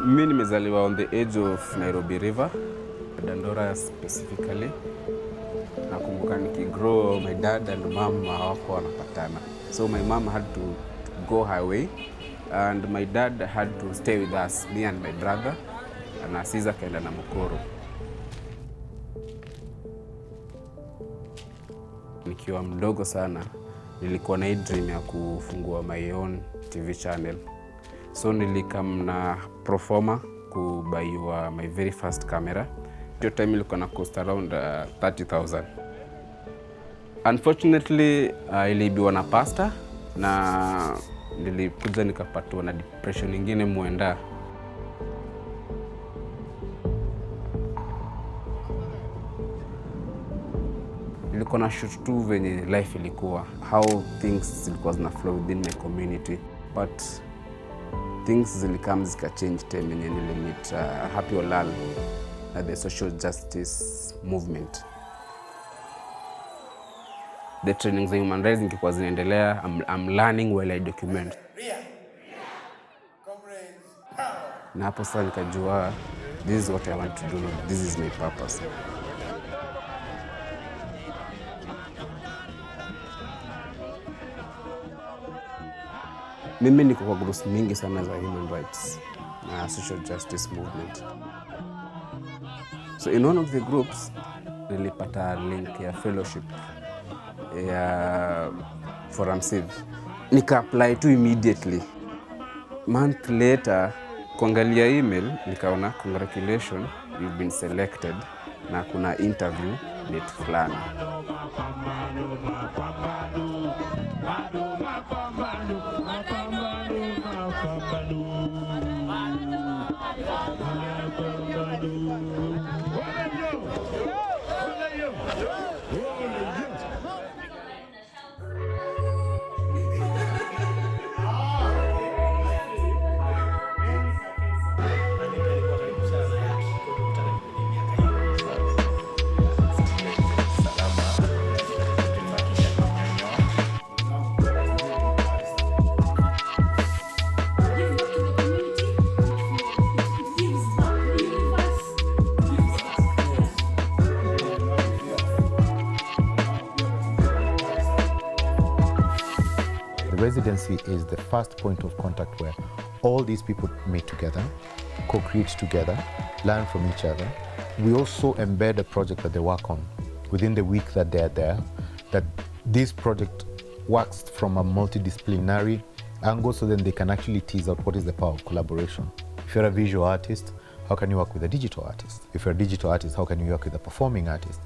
Mimi nimezaliwa on the edge of Nairobi River, Dandora specifically. Nakumbuka nikigrow, my dad and mom hawako wanapatana. So my mom had to go her way and my dad had to stay with us, me and my brother, na sisi kaenda na Mukoro. Nikiwa mdogo sana, nilikuwa na dream ya kufungua my own TV channel. So nilikam na proforma kubaiwa my very first camera. Your time ilikuwa na cost around 30,000. Unfortunately, iliibiwa na pastor na nilikuja nikapatwa na depression nyingine muenda. Nilikuwa na shoot tu venye life ilikuwa, how things zilikuwa zina flow within my community, but things zilikam zika change time yenye nilimit Happy Olal at the social justice movement. The trainings za human rights zilikuwa zinaendelea. I'm learning while I document. Na hapo sasa nikajua this is what I want to do, this is my purpose. Mimi niko kwa groups mingi sana za human rights na social justice movement. So in one of the groups, nilipata link ya fellowship ya ForumCiv. Nika-apply to immediately. Month later, kuangalia email, nikaona congratulations, you've been selected na kuna interview date fulani. Residency is the first point of contact where all these people meet together, co-create together, learn from each other. We also embed a project that they work on within the week that they're there, that this project works from a multidisciplinary angle, so then they can actually tease out what is the power of collaboration. If you're a visual artist, how can you work with a digital artist? If you're a digital artist, how can you work with a performing artist?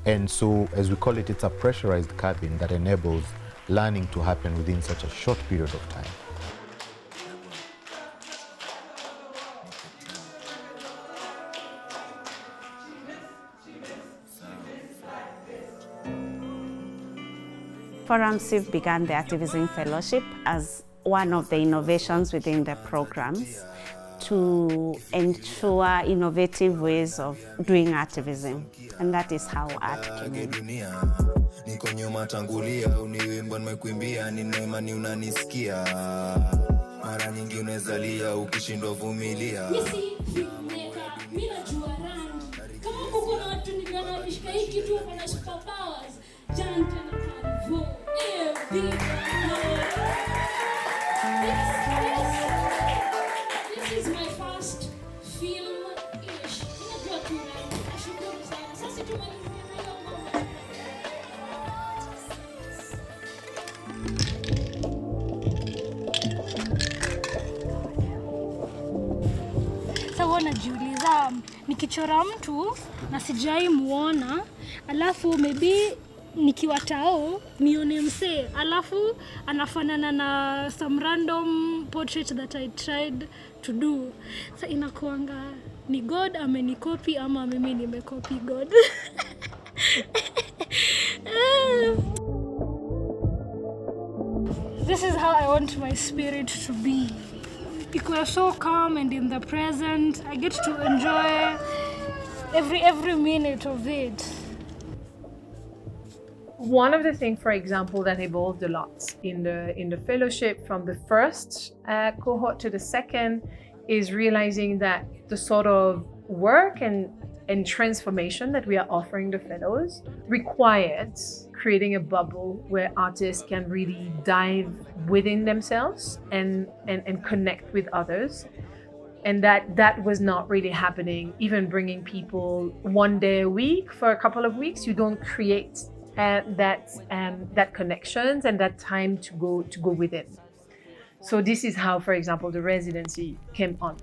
And so, as we call it, it's a pressurized cabin that enables learning to happen within such a short period of time. ForumCiv began the Artivism Fellowship as one of the innovations within the programs to ensure innovative ways of doing activism, and that is how art came in. Niko nyuma tangulia, uniwimbo nimekuimbia, nina imani unanisikia. Mara nyingi unezalia, ukishindwa vumilia. Mimi najua rangi. Kama kuko na watu niliona wakishika hii kitu wana superpowers. Jante na Carnival. This is my first film-ish. Ninajua tu rangi. Nashukuru sana. Sasa tumalizie ngoma. Najiuliza nikichora mtu na sijai muona, alafu maybe nikiwa tao nione msee, alafu anafanana na some random portrait that I tried to do. Sa inakuanga ni God amenicopy ama mimi nimecopy God. This is how I want my spirit to be. Because we're so calm and in the present, I get to enjoy every minute of it. One of the things, for example, that evolved a lot in the fellowship from the first cohort to the second is realizing that the sort of work and transformation that we are offering the fellows requires creating a bubble where artists can really dive within themselves and connect with others. And that was not really happening. Even bringing people one day a week for a couple of weeks, you don't create that connections and that time to go within. So this is how, for example, the residency came on.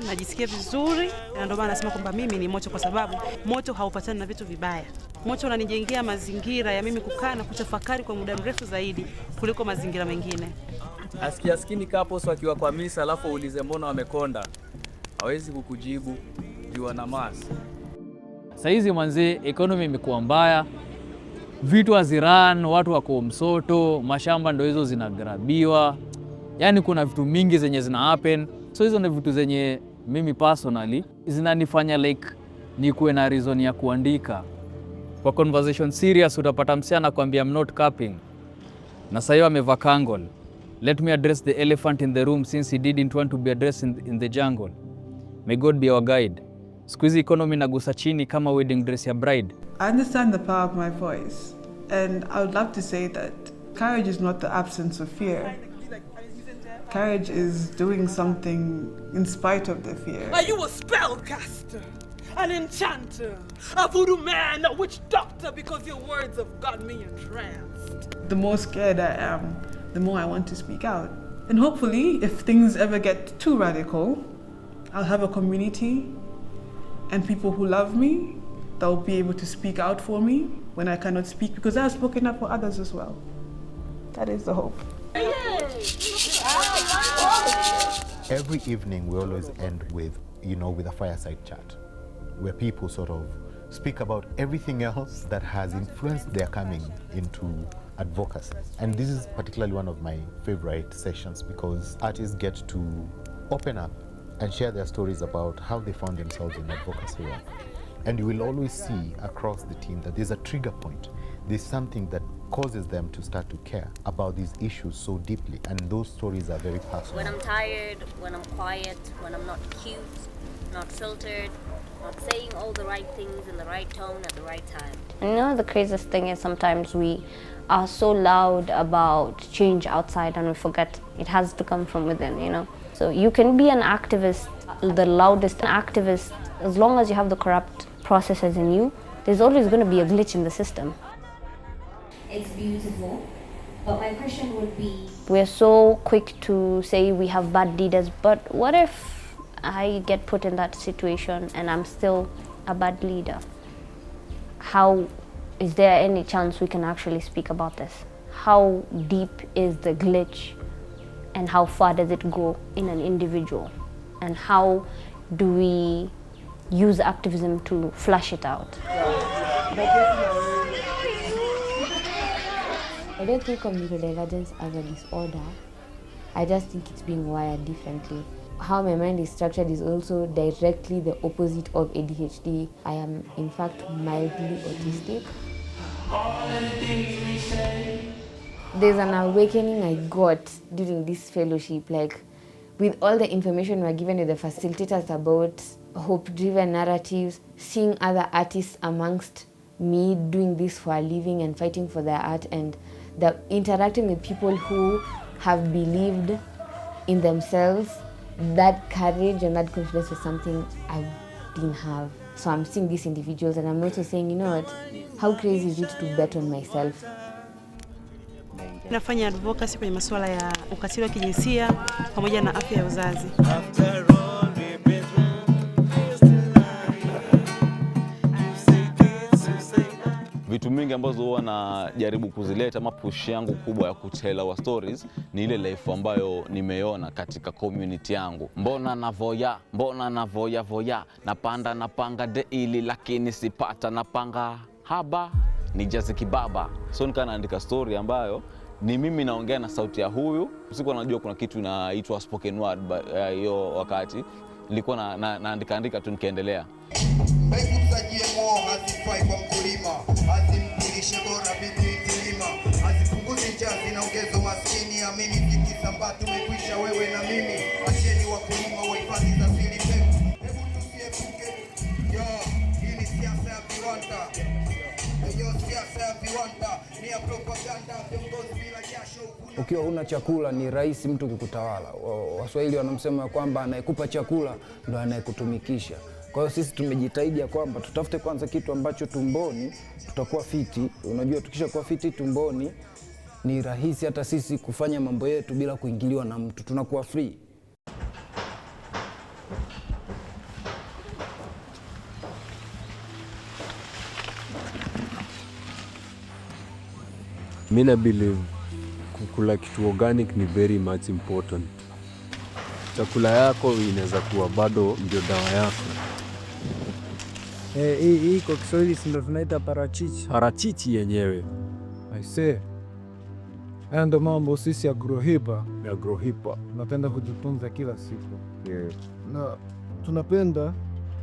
Najisikia vizuri na ndio maana nasema kwamba mimi ni moto, kwa sababu moto haupatani na vitu vibaya. Moto unanijengea mazingira ya mimi kukaa na kutafakari kwa muda mrefu zaidi kuliko mazingira mengine. Asikia skini couples wakiwa kwa misa alafu uulize mbona wamekonda, hawezi kukujibu juu na mass. Saizi manze, economy imekuwa mbaya, vitu haziran, watu wako msoto, mashamba ndio hizo zinagrabiwa. Yani kuna vitu mingi zenye zina happen. So hizo ni vitu zenye mimi personally zinanifanya like nikuwe na reason ya kuandika. Kwa conversation serious utapata msichana kwambia I'm not capping, na sasa yeye amevaa kangle. Let me address the elephant in the room since he didn't want to be addressed in the jungle. May God be our guide. Squeeze economy nagusa chini kama wedding dress ya bride. I understand the power of my voice, and I would love to say that courage is not the absence of fear. Courage is doing something in spite of the fear. Are you a spellcaster, an enchanter, a voodoo man, a witch doctor, because your words have got me entranced? The more scared I am, the more I want to speak out. And hopefully, if things ever get too radical, I'll have a community and people who love me that will be able to speak out for me when I cannot speak, because I've spoken up for others as well. That is the hope. Every evening we always end with, with a fireside chat, where people sort of speak about everything else that has influenced their coming into advocacy. And this is particularly one of my favorite sessions, because artists get to open up and share their stories about how they found themselves in advocacy work. And you will always see across the team that there's a trigger point. There's something that causes them to start to care about these issues so deeply, and those stories are very personal. When I'm tired, when I'm quiet, when I'm not cute, not filtered, not saying all the right things in the right tone at the right time. And the craziest thing is sometimes we are so loud about change outside and we forget it has to come from within, So you can be an activist, the loudest activist, as long as you have the corrupt processes in you, there's always going to be a glitch in the system. It's beautiful, but my question would be... We're so quick to say we have bad leaders, but what if I get put in that situation and I'm still a bad leader? How is there any chance we can actually speak about this? How deep is the glitch and how far does it go in an individual? And how do we use activism to flush it out? I don't think of neurodivergence as a disorder. I just think it's being wired differently. How my mind is structured is also directly the opposite of ADHD. I am, in fact, mildly autistic. There's an awakening I got during this fellowship, like with all the information we're given to the facilitators about hope-driven narratives, seeing other artists amongst me doing this for a living and fighting for their art, and interacting with people who have believed in themselves. That courage and that confidence was something I didn't have. So I'm seeing these individuals and I'm also saying, you know what, how crazy is it to bet on myself? Nafanya advocacy kwenye masuala ya ukatili wa kijinsia pamoja na afya ya uzazi. Vitu mingi ambazo huwa najaribu kuzileta, ama push yangu kubwa ya kutell our stories ni ile life ambayo nimeona katika community yangu. Mbona navoya, napanga daily lakini sipata napanga haba, nijaze kibaba. So nikaandika story ambayo ni mimi naongea na sauti ya huyu. Sikuwa najua kuna kitu inaitwa spoken word hiyo wakati. nilikuwa naandika tu nikaendelea. Mbegu za GMO hazifai kwa mkulima, hazimkulishe bora bidii kilima, hazipunguzi njaa, zinaongeza umaskini. Amini zikisambaa tumekwisha wewe na mimi. Acheni wakulima wahifadhi za asili zetu. Hebu tusiepuke hii ni siasa ya viwanda. Hiyo siasa ya viwanda ni ya propaganda, viongozi bila jasho. Ukiwa huna chakula ni rahisi mtu kukutawala. Waswahili wanamsema kwamba anayekupa chakula ndo anayekutumikisha. Kwa hiyo sisi tumejitahidi ya kwamba tutafute kwanza kitu ambacho tumboni tutakuwa fiti. Unajua tukishakuwa fiti tumboni ni rahisi hata sisi kufanya mambo yetu bila kuingiliwa na mtu. Tunakuwa free. Mimi na believe kukula kitu organic ni very much important. Chakula yako inaweza kuwa bado ndio dawa yako. Hii kwa Kiswahili ndio tunaita parachichi. Parachichi yenyewe. I say. Ndio mambo sisi agrohipa. Tunapenda kujitunza kila siku. Yeah. Na tunapenda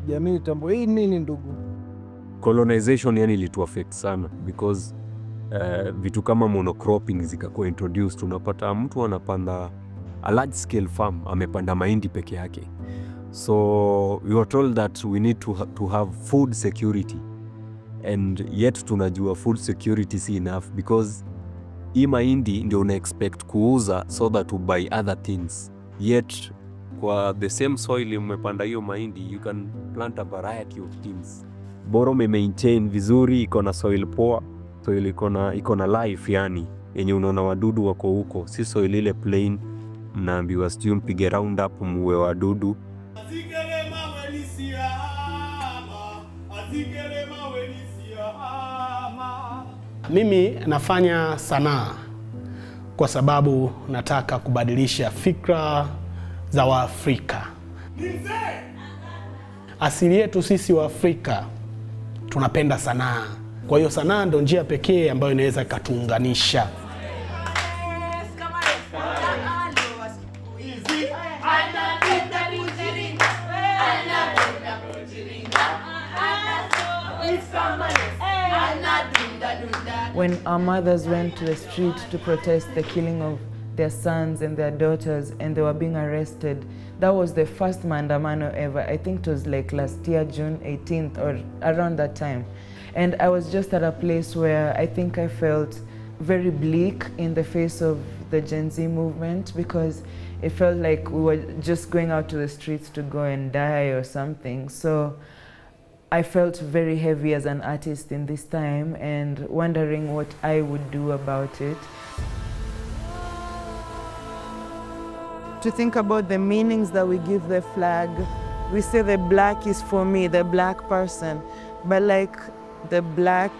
jamii tambue hii nini ndugu. Colonization yani ilitu affect sana because vitu kama monocropping zikakuwa introduced. Unapata mtu anapanda a large scale farm, amepanda mahindi peke yake. So we were told that we need to have food security, and yet tunajua food security si enough because hii mahindi ndio una expect kuuza so that to buy other things, yet kwa the same soil umepanda hiyo mahindi you can plant a variety of things. Bora maintain vizuri, iko na soil poa, soil iko na life yani yenye unaona wadudu wako huko, si soil ile plain mnaambiwa sijui mpige round up muue wadudu. Mimi nafanya sanaa kwa sababu nataka kubadilisha fikra za Waafrika. Asili yetu sisi Waafrika tunapenda sanaa. Kwa hiyo sanaa ndio njia pekee ambayo inaweza ikatuunganisha. When our mothers went to the street to protest the killing of their sons and their daughters and they were being arrested, that was the first maandamano ever. I think it was like last year, June 18th or around that time. And I was just at a place where I think I felt very bleak in the face of the Gen Z movement because it felt like we were just going out to the streets to go and die or something. So I felt very heavy as an artist in this time and wondering what I would do about it. To think about the meanings that we give the flag, we say the black is for me, the black person, but like the black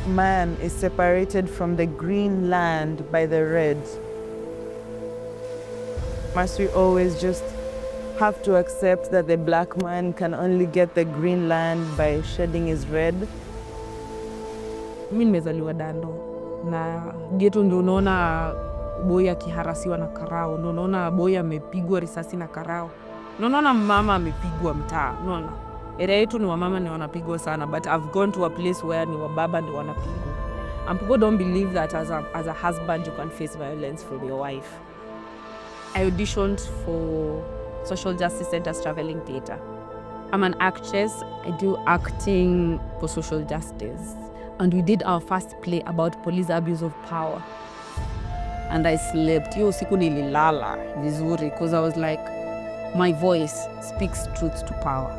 man is separated from the green land by the red. Must we always just have to accept that the black man can only get the green land by shedding his red? Mimi nimezaliwa Dando na geto ndio unaona boy akiharasiwa na karao, ndio unaona boy amepigwa risasi na karao, unaona mama amepigwa mtaa, unaona area yetu ni wamama ni wanapigwa sana, but I've gone to a place where ni wababa ndio wanapigwa, and people don't believe that as a husband you can face violence from your wife. I auditioned for Social Justice Center's Traveling Theatre. I'm an actress. I do acting for social justice. And we did our first play about police abuse of power. And I slept. Yo siku nililala vizuri because I was like, my voice speaks truth to power.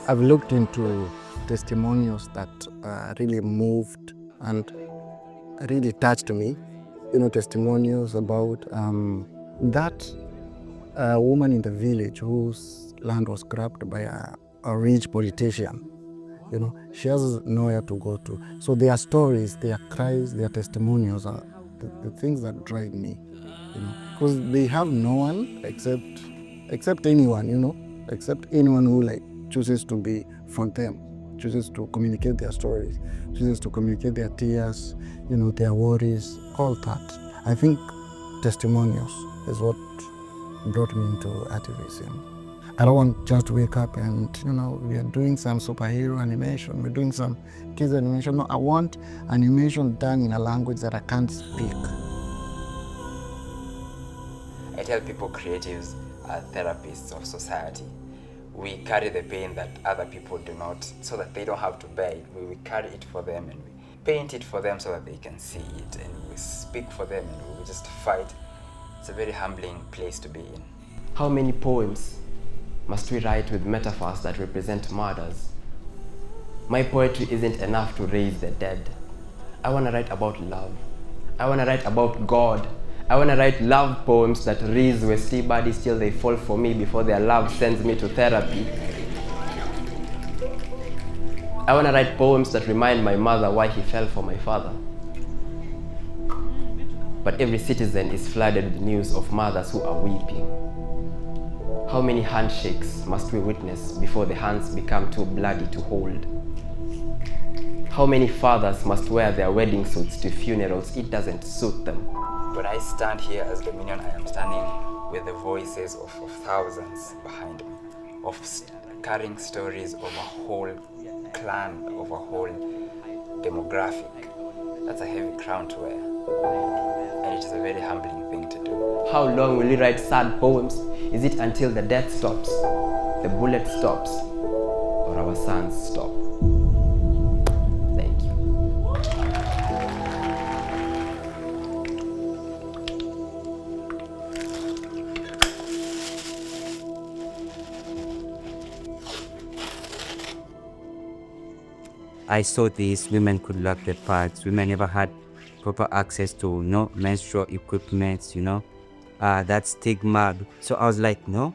I've looked into testimonials that really moved and really touched me. You know, testimonials about that woman in the village whose land was grabbed by a rich politician. You know, she has nowhere to go to. So their stories, their cries, their testimonials are the things that drive me. You know, because they have no one except anyone. You know, except anyone who like chooses to be for them, chooses to communicate their stories, chooses to communicate their tears, you know, their worries, all that. I think testimonials is what brought me into artivism. I don't want just to wake up and, we are doing some superhero animation, we're doing some kids animation. No, I want animation done in a language that I can't speak. I tell people creatives are therapists of society. We carry the pain that other people do not, so that they don't have to bear it. We carry it for them and we paint it for them so that they can see it, and we speak for them and we just fight. It's a very humbling place to be in. How many poems must we write with metaphors that represent murders? My poetry isn't enough to raise the dead. I want to write about love. I want to write about God. I want to write love poems that raise Westie bodies till they fall for me before their love sends me to therapy. I want to write poems that remind my mother why he fell for my father. But every citizen is flooded with news of mothers who are weeping. How many handshakes must we witness before the hands become too bloody to hold? How many fathers must wear their wedding suits to funerals? It doesn't suit them. When I stand here as Dominion, I am standing with the voices of thousands behind me, of carrying stories of a whole clan, of a whole demographic. That's a heavy crown to wear, and it is a very humbling thing to do. How long will you write sad poems? Is it until the death stops, the bullet stops, or our sons stop? Thank you. I saw these women could lock their pads. Women never had proper access to menstrual equipment, that stigma. So I was like, no,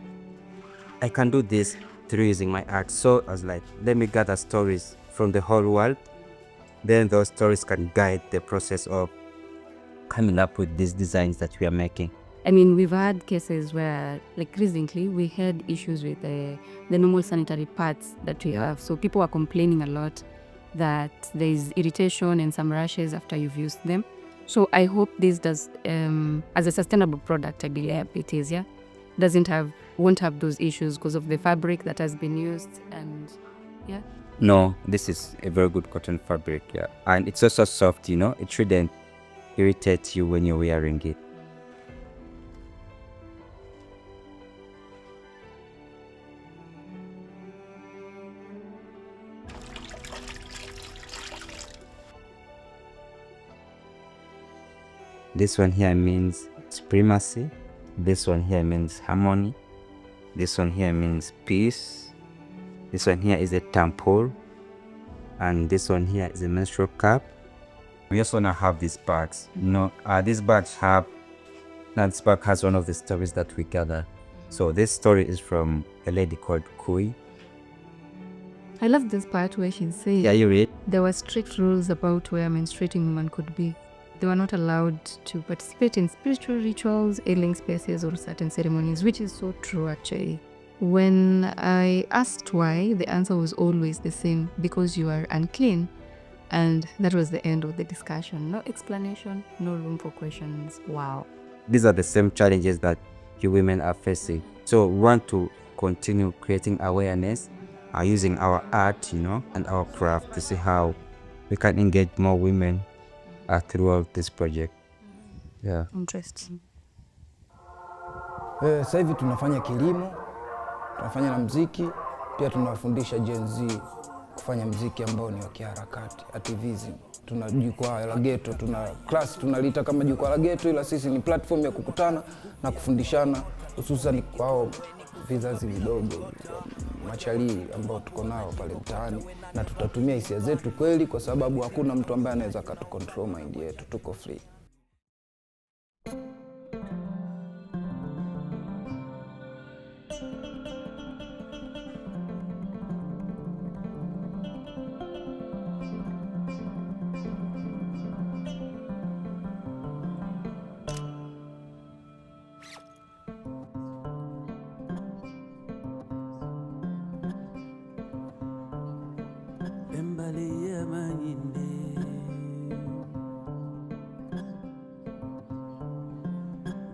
I can do this through using my art. So I was like, let me gather stories from the whole world. Then those stories can guide the process of coming up with these designs that we are making. I mean, we've had cases where, like recently, we had issues with the normal sanitary pads that we have. So people are complaining a lot that there is irritation and some rashes after you've used them. So I hope this does, as a sustainable product, I believe it is, won't have those issues because of the fabric that has been used, and yeah. No, this is a very good cotton fabric, yeah. And it's also soft, it shouldn't irritate you when you're wearing it. This one here means supremacy. This one here means harmony. This one here means peace. This one here is a tampon. And this one here is a menstrual cup. We also want to have these bags. These bags this bag has one of the stories that we gather. So this story is from a lady called Kui. I love this part where she says, yeah, you read? There were strict rules about where menstruating women could be. They were not allowed to participate in spiritual rituals, healing spaces, or certain ceremonies, which is so true actually. When I asked why, the answer was always the same: because you are unclean. And that was the end of the discussion. No explanation, no room for questions. Wow. These are the same challenges that you women are facing. So we want to continue creating awareness, using our art, and our craft to see how we can engage more women throughout this project. Yeah. Interesting. Sasa hivi tunafanya kilimo, tunafanya na muziki, pia tunawafundisha Gen Z kufanya muziki ambao ni wa kiharakati, activism. Tuna jukwaa la ghetto, tuna class tunalita kama jukwaa la ghetto, ila sisi ni platform ya kukutana na kufundishana, hususan kwao vizazi vidogo, machalii ambao tuko nao pale mtaani, na tutatumia hisia zetu kweli, kwa sababu hakuna mtu ambaye anaweza katucontrol mind yetu, tuko free.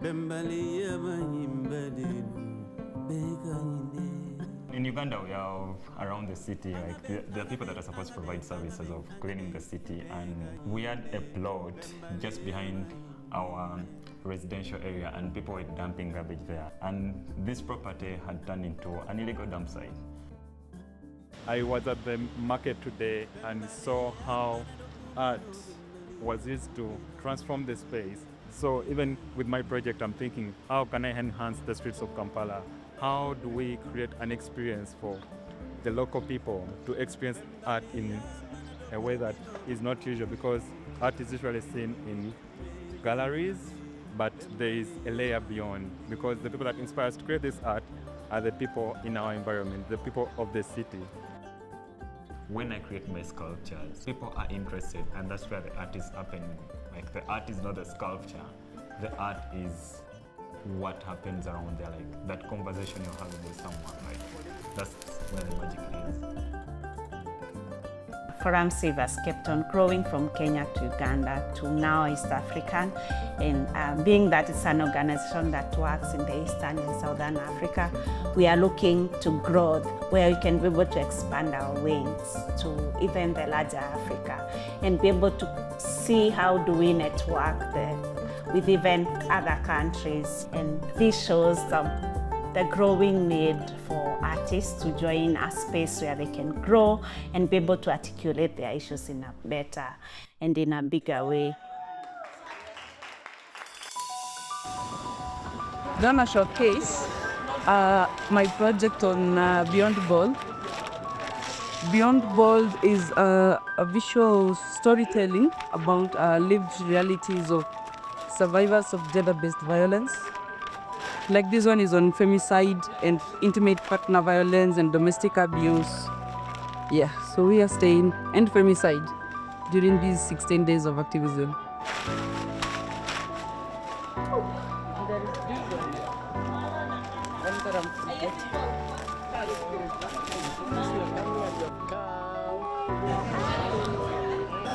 Bembali ya manyimbe In Uganda, we have around the city, like there are people that are supposed to provide services of cleaning the city, and we had a plot just behind our residential area, and people were dumping garbage there, and this property had turned into an illegal dump site. I was at the market today and saw how art was used to transform the space. So even with my project, I'm thinking, how can I enhance the streets of Kampala? How do we create an experience for the local people to experience art in a way that is not usual? Because art is usually seen in galleries, but there is a layer beyond, because the people that inspire us to create this art are the people in our environment, the people of the city. When I create my sculptures, people are interested, and that's where the art is happening. Like, the art is not the sculpture, the art is what happens around there, like that conversation you're having with someone, like that's where the magic is. ForumCiv has kept on growing from Kenya to Uganda to now East African, and being that it's an organization that works in the Eastern and Southern Africa, we are looking to grow where we can be able to expand our wings to even the larger Africa and be able to see how do we network with even other countries. And this shows the growing need for artists to join a space where they can grow and be able to articulate their issues in a better and in a bigger way. Donna showcase my project on Beyond Bold. Beyond Bold is a visual storytelling about lived realities of survivors of gender-based violence. Like this one is on femicide and intimate partner violence and domestic abuse. Yeah, so we are staying and femicide during these 16 days of activism.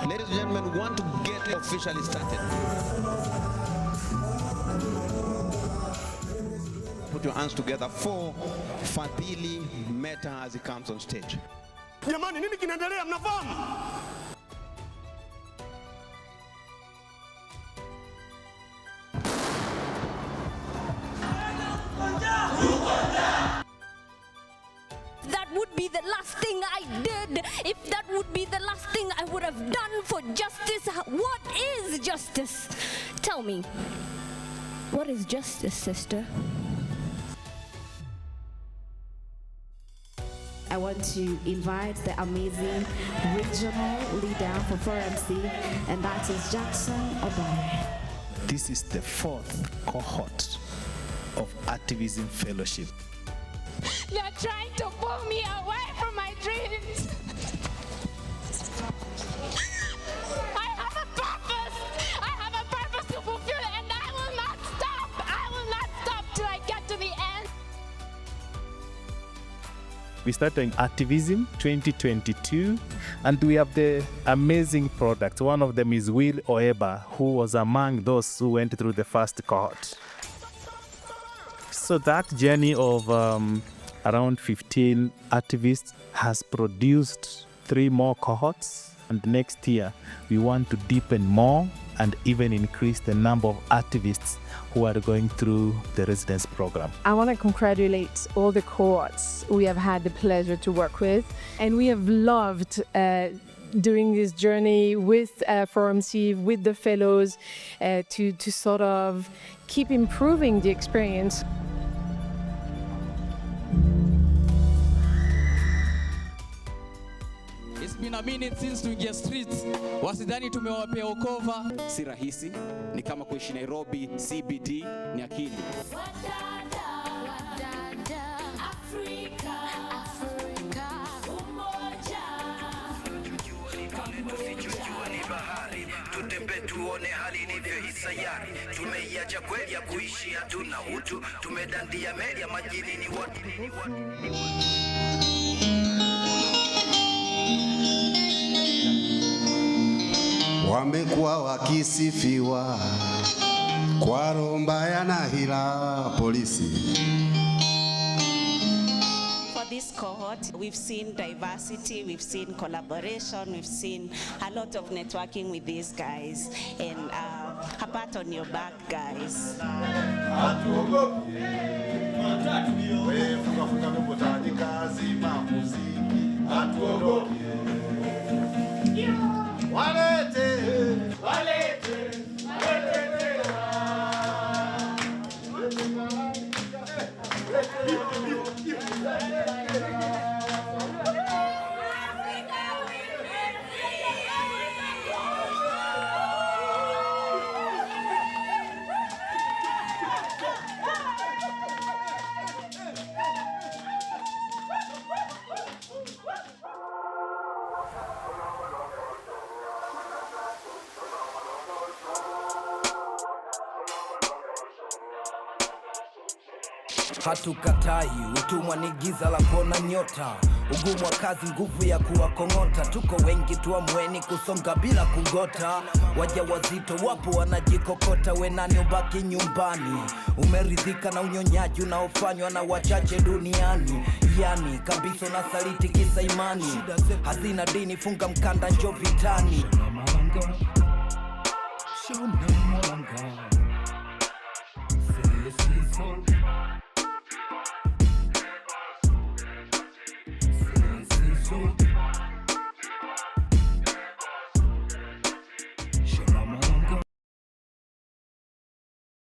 Ladies and gentlemen, we want to get officially started. Put your hands together for Fadhili Meta as he comes on stage. Jamani, nini kinaendelea mnafahamu? That would be the last thing I did. If that would be the last thing I would have done for justice, what is justice? Tell me, what is justice, sister? I want to invite the amazing regional leader for ForumCiv, and that is Jackson Obare. This is the 4th cohort of Artivism Fellowship. They are trying to pull me away from my dreams. I have a purpose. I have a purpose to fulfill, and I will not stop. I will not stop till I get to the end. We started Artivism 2022, and we have the amazing products. One of them is Will Oeba, who was among those who went through the first cohort. So that journey of around 15 activists has produced 3 more cohorts, and next year we want to deepen more and even increase the number of activists who are going through the residence program. I want to congratulate all the cohorts we have had the pleasure to work with, and we have loved doing this journey with ForumCiv, with the fellows, to sort of keep improving the experience. It's been a minute since tuingia streets. Wasidhani tumewapea ukova. Si rahisi, ni kama kuishi Nairobi, CBD ni akili. Tutembe tuone hali ilivyo hii sayari. Tumeiacha kweli ya kuishi hatuna utu. Tumedandia meli ya majini ni watu. Wamekuwa wakisifiwa kwa roho mbaya na hila polisi. For this cohort, we've seen diversity, we've seen collaboration, we've seen a lot of networking with these guys, and a pat on your back, guys. Hatukatai, utumwa ni giza la kuona nyota. Ugumu wa kazi, nguvu ya kuwakong'ota. Tuko wengi tuamweni kusonga bila kugota. Waja wazito wapo wanajikokota, we nani ubaki nyumbani? Umeridhika na unyonyaji unaofanywa na wachache duniani. Yani kabisa na saliti kisa imani. Hazina dini, funga mkanda, njo vitani. So